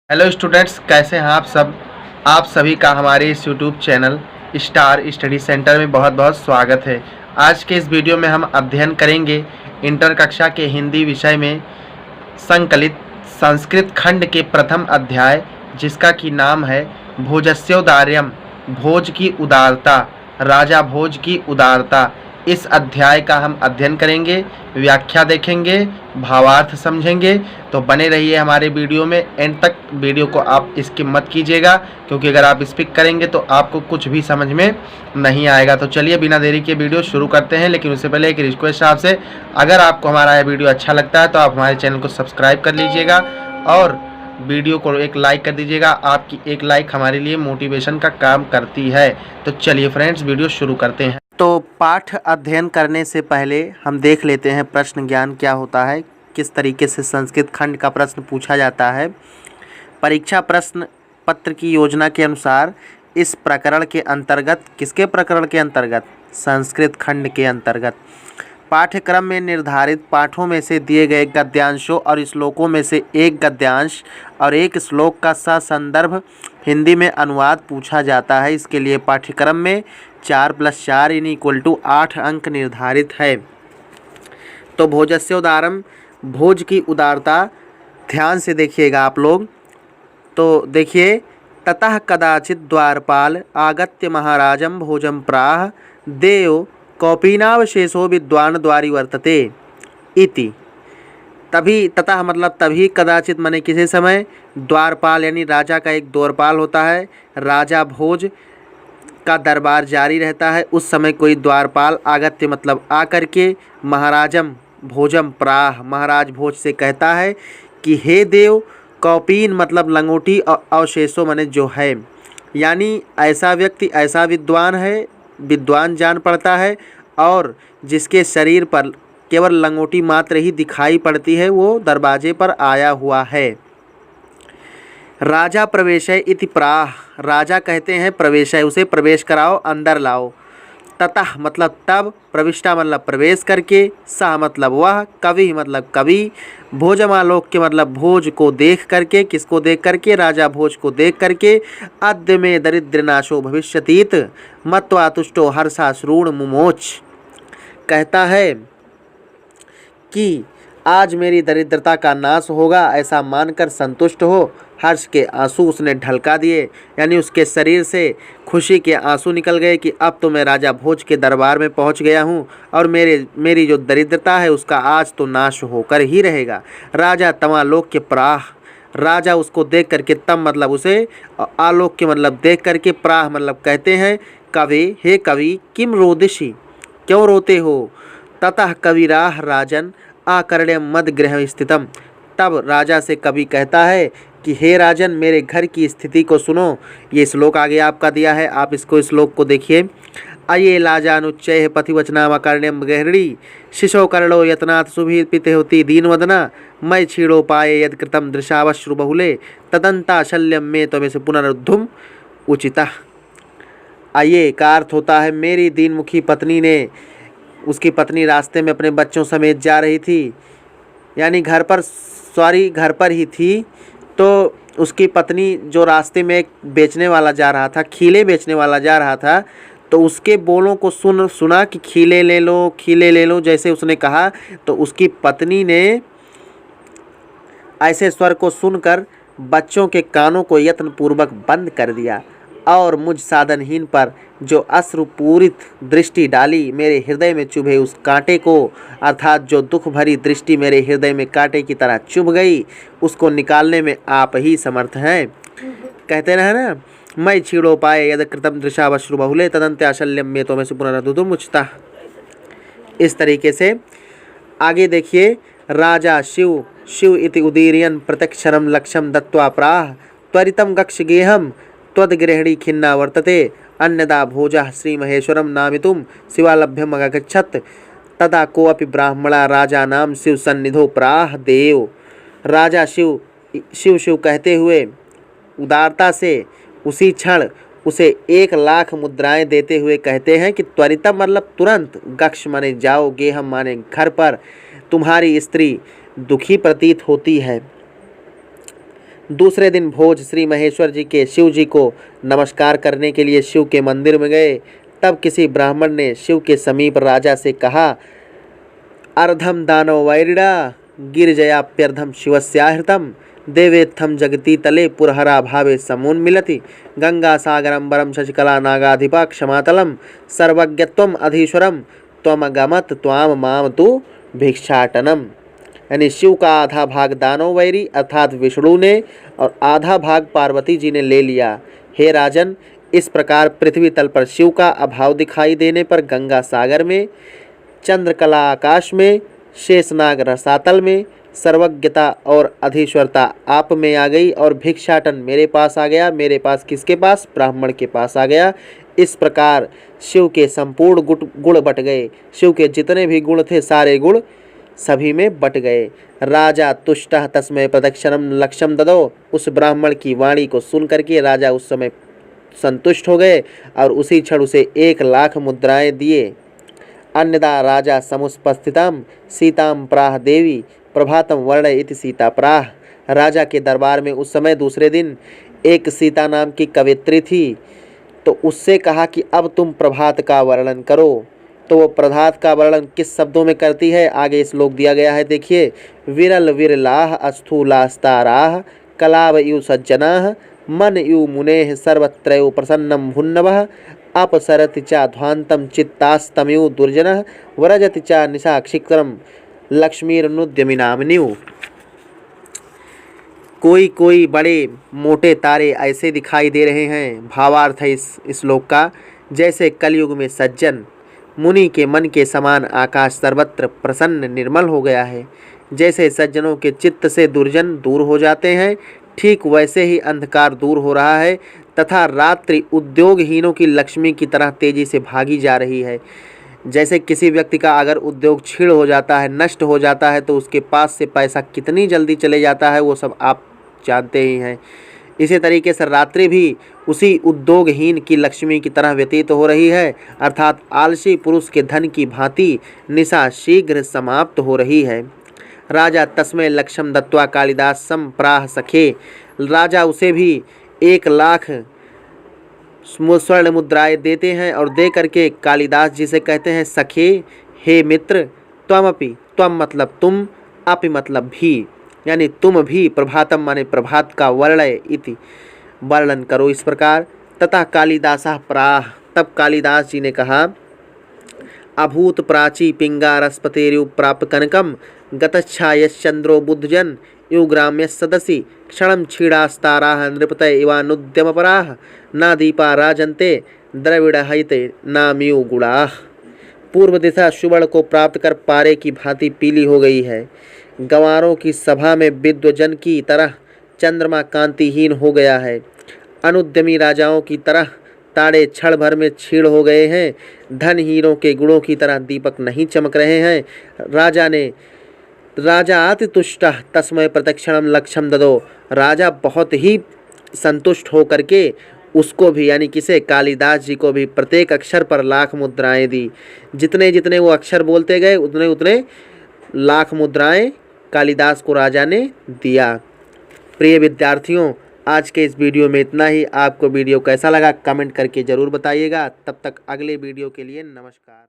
Hello students, कैसे हैं आप सब। आप सभी का हमारे इस YouTube channel star study centre में बहुत बहुत स्वागत है। आज के इस वीडियो में हम अध्ययन करेंगे इंटर कक्षा के हिंदी विषय में संकलित संस्कृत खंड के प्रथम अध्याय, जिसका कि नाम है भोजस्योदार्यम, भोज की उदारता, राजा भोज की उदारता। इस अध्याय का हम अध्ययन करेंगे, व्याख्या देखेंगे, भावार्थ समझेंगे। तो बने रहिए हमारे वीडियो में एंड तक। वीडियो को आप स्किप मत कीजिएगा, क्योंकि अगर आप स्किप करेंगे तो आपको कुछ भी समझ में नहीं आएगा। तो चलिए बिना देरी के वीडियो शुरू करते हैं। लेकिन उससे पहले एक रिक्वेस्ट आपसे, अगर आपको हमारा यह वीडियो अच्छा लगता है तो आप हमारे चैनल को सब्सक्राइब कर लीजिएगा और वीडियो को एक लाइक कर दीजिएगा। आपकी एक लाइक हमारे लिए मोटिवेशन का काम करती है। तो चलिए फ्रेंड्स, वीडियो शुरू करते हैं। तो पाठ अध्ययन करने से पहले हम देख लेते हैं प्रश्न ज्ञान क्या होता है, किस तरीके से संस्कृत खंड का प्रश्न पूछा जाता है। परीक्षा प्रश्न पत्र की योजना के अनुसार इस प्रकरण के अंतर्गत, किसके प्रकरण के अंतर्गत? संस्कृत खंड के अंतर्गत पाठ्यक्रम में निर्धारित पाठों में से दिए गए गद्यांशों और श्लोकों में से एक गद्यांश और एक श्लोक का ससंदर्भ हिंदी में अनुवाद पूछा जाता है। इसके लिए पाठ्यक्रम में 4+4 = 8 अंक निर्धारित है। तो भोजस्योदारम, भोज की उदारता, ध्यान से देखिएगा आप लोग। तो देखिए, ततः कदाचित द्वारपाल आगत्य महाराजम भोजम प्राह देव कौपीनावशेषो विद्वान द्वारी वर्तते इति। तभी, ततः मतलब तभी, कदाचित माने किसी समय, द्वारपाल यानी राजा का एक द्वारपाल होता है, राजा भोज का दरबार जारी रहता है। उस समय कोई द्वारपाल आगत्य मतलब आकर के महाराजम भोजम प्राह, महाराज भोज से कहता है कि हे देव, कौपीन मतलब लंगोटी और अवशेषों माने जो है, यानी ऐसा व्यक्ति, ऐसा विद्वान है, विद्वान जान पड़ता है और जिसके शरीर पर केवल लंगोटी मात्र ही दिखाई पड़ती है, वो दरवाजे पर आया हुआ है। राजा प्रवेशय इति प्राह, राजा कहते हैं प्रवेशय, उसे प्रवेश कराओ, अंदर लाओ। ततः मतलब तब, प्रविष्टा मतलब प्रवेश करके, सह मतलब वह, कवि मतलब कवि, भोजमालोक्य मतलब भोज को देख करके, किसको देख करके? राजा भोज को देख करके। अद्य में दरिद्रनाशो भविष्यतीत मत्वा तुष्टो हर्षाश्रूण मुमोच, कहता है कि आज मेरी दरिद्रता का नाश होगा, ऐसा मानकर संतुष्ट हो। हर्ष के आंसू उसने ढलका दिए, यानी उसके शरीर से खुशी के आंसू निकल गए कि अब तो मैं राजा भोज के दरबार में पहुंच गया हूं और मेरी जो दरिद्रता है उसका आज तो नाश होकर ही रहेगा। राजा तमालोक्य प्राह, राजा उसको देख करके, तम मतलब उसे, आलोक्य मतलब देख करके, प्राह मतलब कहते हैं, कवि, हे कवि, किम रोदिषि, क्यों रोते हो? ततः कविराह राजन आकर्ण्य मद गृह स्थितम, तब राजा से कवि कहता है कि हे राजन, मेरे घर की स्थिति को सुनो। ये श्लोक आगे आपका दिया है, आप इसको, श्लोक को देखिए। अये लाजानुच्चय पथिवचनामकर्ण्यम गृहिणी शिशो कर्णो यत्नाथ सुभिपिते होती दीनवदना मय क्षीणो पाए यद कृतम दृशावश्रु बहुले तदंता शल्यम में तमें से पुनरुद्धुम उचिता। आइए का अर्थ होता है, मेरी दीनमुखी पत्नी ने, उसकी पत्नी रास्ते में अपने बच्चों समेत जा रही थी, यानी घर पर ही थी। तो उसकी पत्नी जो रास्ते में एक बेचने वाला जा रहा था, खीले बेचने वाला जा रहा था, तो उसके बोलों को सुना कि खीले ले लो, खीले ले लो, जैसे उसने कहा, तो उसकी पत्नी ने ऐसे स्वर को सुनकर बच्चों के कानों को यत्नपूर्वक बंद कर दिया और मुझ साधनहीन पर जो अश्रुपूरित दृष्टि डाली, मेरे हृदय में चुभे उस कांटे को, अर्थात जो दुख भरी दृष्टि मेरे हृदय में कांटे की तरह चुभ गई, उसको निकालने में आप ही समर्थ हैं। कहते रहे ना, मैं छीड़ो पाए यद कृतम दृशावश्रु बहुले तदंत्याशल्यम में तो मैं से पुनरुद्धुम उचिता। इस तरीके से आगे देखिए, राजा शिव शिव इति उदीर्यन प्रत्यक्षरम लक्ष्यम दत्वा प्राह त्वरितम गक्ष गेहम त्वद्गृहिणी खिन्ना वर्तते अन्यदा भोजः श्रीमहेश्वरम नामितुम शिवालभ्यम अगच्छत् तदा कोऽपि ब्राह्मणा राजा नाम शिव सन्निधो प्राह देव। राजा शिव शिव शिव कहते हुए उदारता से उसी क्षण उसे 1,00,000 मुद्राएं देते हुए कहते हैं कि त्वरितम मतलब तुरंत, गक्ष माने जाओ, गेहम माने घर पर, तुम्हारी स्त्री दुखी प्रतीत होती है। दूसरे दिन भोज श्री महेश्वर जी के शिव जी को नमस्कार करने के लिए शिव के मंदिर में गए। तब किसी ब्राह्मण ने शिव के समीप राजा से कहा, अर्धम दानव वैरिणा गिरिजयाप्यर्धम शिवस्याहृतम देवेत्थम जगती तले पुरहरा भावे समोन्मिलति गंगा सागरम वरम शशिकला नागाधिपा क्षमातलम सर्वज्ञत्वम अधीश्वरम त्वमगमत त्वाम माम तु भिक्षाटनम। यानी शिव का आधा भाग दानव वैरी अर्थात विष्णु ने और आधा भाग पार्वती जी ने ले लिया। हे राजन, इस प्रकार पृथ्वी तल पर शिव का अभाव दिखाई देने पर गंगा सागर में, चंद्रकला आकाश में, शेषनाग रसातल में सर्वज्ञता और अधीश्वरता आप में आ गई और भिक्षाटन मेरे पास आ गया। मेरे पास किसके पास? ब्राह्मण के पास आ गया। इस प्रकार शिव के संपूर्ण गुण बट गए। शिव के जितने भी गुण थे सारे गुण सभी में बट गए। राजा तुष्टः तस्मै प्रदक्षिणम लक्ष्यम ददो। उस ब्राह्मण की वाणी को सुन करके राजा उस समय संतुष्ट हो गए और उसी क्षण उसे 1,00,000 मुद्राएं दिए। अन्यदा राजा समुपस्थिताम सीताम प्राह देवी प्रभातम वर्ण इति सीता प्राह। राजा के दरबार में उस समय दूसरे दिन एक सीता नाम की कवित्री थी, तो उससे कहा कि अब तुम प्रभात का वर्णन करो। तो वो प्रभात का वर्णन किस शब्दों में करती है, आगे श्लोक दिया गया है, देखिए। विरल विरलाह अस्थूलास्ताराह कलाव यु सज्जनाः मन यु मुनेः सर्वत्रैव प्रसन्नं भुन्नवः अपसरति च ध्वान्तं चित्तास्तमयु दुर्जनः व्रजति च निशाक्षिक्रम लक्ष्मीर्नुद्यमिनाम्निउ। कोई बड़े मोटे तारे ऐसे दिखाई दे रहे हैं। भावार्थ है इस श्लोक का, जैसे कलयुग में सज्जन मुनि के मन के समान आकाश सर्वत्र प्रसन्न निर्मल हो गया है। जैसे सज्जनों के चित्त से दुर्जन दूर हो जाते हैं, ठीक वैसे ही अंधकार दूर हो रहा है तथा रात्रि उद्योगहीनों की लक्ष्मी की तरह तेजी से भागी जा रही है। जैसे किसी व्यक्ति का अगर उद्योग क्षीण हो जाता है, नष्ट हो जाता है, तो उसके पास से पैसा कितनी जल्दी चले जाता है वो सब आप जानते ही हैं। इसी तरीके से रात्रि भी उसी उद्योगहीन की लक्ष्मी की तरह व्यतीत हो रही है, अर्थात आलसी पुरुष के धन की भांति निशा शीघ्र समाप्त हो रही है। राजा तस्मै लक्ष्यम दत्वा कालिदास संप्राह सखे। राजा उसे भी 1,00,000 स्वर्ण मुद्राएं देते हैं और दे करके कालिदास जी से कहते हैं, सखे हे मित्र, त्वमपि, त्वम मतलब तुम, अपि मतलब भी, यानी तुम भी प्रभातम माने प्रभात का वर्णय इति वर्णन करो इस प्रकार। तथा कालिदासः प्राह, तब कालिदास जी ने कहा, अभूत प्राची पिंगारस्पतेरु प्राप्त कनकम गतच्छायश्चंद्रो बुद्धजन यु ग्राम्य सदसि क्षणम क्षीणास्ताराः नृपतय इवानुद्यमपराः न दीपा राजन्ते द्रविड़हैते नाम्यु गुणाः। पूर्व दिशा सुवर्ण को प्राप्त कर पारे की भांति पीली हो गई है। गंवारों की सभा में विद्वजन की तरह चंद्रमा कांतिहीन हो गया है। अनुद्यमी राजाओं की तरह तारे क्षण भर में क्षीण हो गए हैं। धन हीरों के गुणों की तरह दीपक नहीं चमक रहे हैं। राजा अतितुष्ट तस्मै प्रदक्षिणम लक्ष्यम ददो। राजा बहुत ही संतुष्ट हो करके उसको भी, यानी किसे, कालिदास जी को भी प्रत्येक अक्षर पर 1,00,000 मुद्राएं दी। जितने जितने वो अक्षर बोलते गए उतने उतने 1,00,000 मुद्राएं कालिदास को राजा ने दिया। प्रिय विद्यार्थियों, आज के इस वीडियो में इतना ही। आपको वीडियो कैसा लगा कमेंट करके ज़रूर बताइएगा। तब तक अगले वीडियो के लिए नमस्कार।